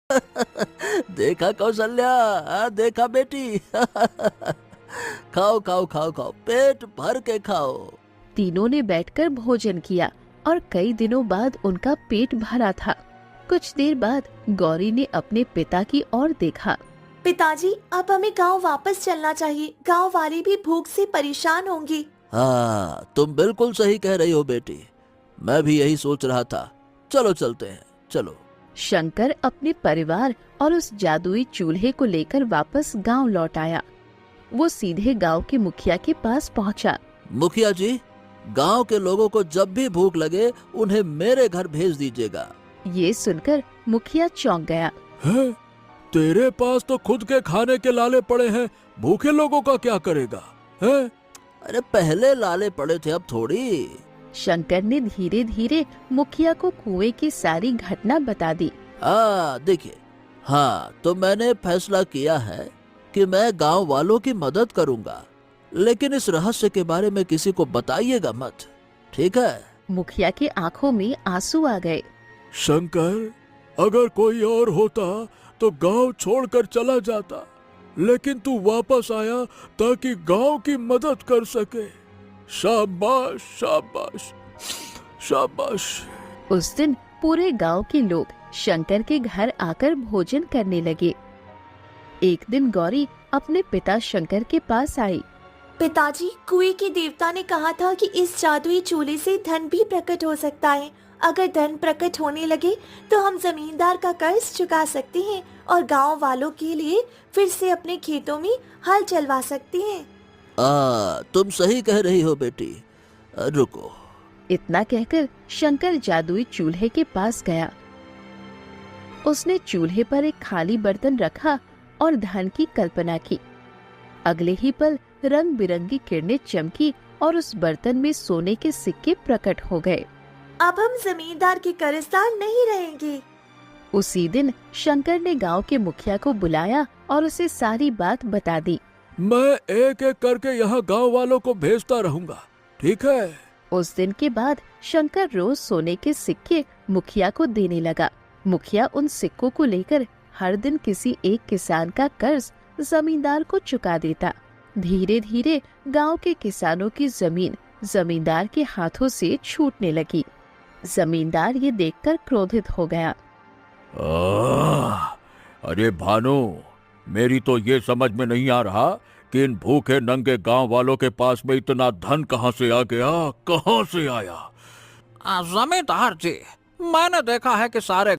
देखा कौशल्या, देखा बेटी। खाओ खाओ खाओ खाओ, पेट भर के खाओ। तीनों ने बैठकर भोजन किया और कई दिनों बाद उनका पेट भरा था। कुछ देर बाद गौरी ने अपने पिता की ओर देखा। पिताजी, अब हमें गांव वापस चलना चाहिए। गांव वाले भी भूख से परेशान होंगे। हाँ, तुम बिल्कुल सही कह रही हो बेटी। मैं भी यही सोच रहा था। चलो चलते हैं, चलो। शंकर अपने परिवार और उस जादुई चूल्हे को लेकर वापस गांव लौट आया। वो सीधे गांव के मुखिया के पास पहुंचा। मुखिया जी, गांव के लोगों को जब भी भूख लगे उन्हें मेरे घर भेज दीजिएगा। ये सुनकर मुखिया चौंक गया। है? तेरे पास तो खुद के खाने के लाले पड़े हैं, भूखे लोगों का क्या करेगा? है? अरे पहले लाले पड़े थे, अब थोड़ी। शंकर ने धीरे धीरे मुखिया को कुएं की सारी घटना बता दी। देखिए, हाँ तो मैंने फैसला किया है कि मैं गांव वालों की मदद करूंगा, लेकिन इस रहस्य के बारे में किसी को बताइएगा मत, ठीक है? मुखिया की आंखों में आंसू आ गए। शंकर, अगर कोई और होता तो गांव छोड़कर चला जाता, लेकिन तू वापस आया ताकि गांव की मदद कर सके। शाबाश शाबाश शाबाश। उस दिन पूरे गांव के लोग शंकर के घर आकर भोजन करने लगे। एक दिन गौरी अपने पिता शंकर के पास आई। पिताजी, कुएं के देवता ने कहा था कि इस जादुई चूल्हे से धन भी प्रकट हो सकता है। अगर धन प्रकट होने लगे तो हम जमींदार का कर्ज चुका सकते हैं और गांव वालों के लिए फिर से अपने खेतों में हल चलवा सकते हैं। तुम सही कह रही हो बेटी। रुको। इतना कहकर शंकर जादुई चूल्हे के पास गया। उसने चूल्हे पर एक खाली बर्तन रखा और धन की कल्पना की। अगले ही पल रंग बिरंगी किरणें चमकी और उस बर्तन में सोने के सिक्के प्रकट हो गए। अब हम जमींदार के कर्जदार नहीं रहेंगे। उसी दिन शंकर ने गांव के मुखिया को बुलाया और उसे सारी बात बता दी। मैं एक एक करके यहाँ गांव वालों को भेजता रहूंगा, ठीक है? उस दिन के बाद शंकर रोज सोने के सिक्के मुखिया को देने लगा। मुखिया उन सिक्कों को लेकर हर दिन किसी एक किसान का कर्ज जमींदार को चुका देता। धीरे धीरे गांव के किसानों की जमीन जमींदार के हाथों से छूटने लगी। जमींदार ये देखकर क्रोधित हो गया। अरे भानु, मेरी तो ये समझ में नहीं आ रहा कि इन भूखे नंगे गांव वालों के पास में इतना धन कहां से आ गया, कहां से आया? जमींदार जी, मैंने देखा है कि सारे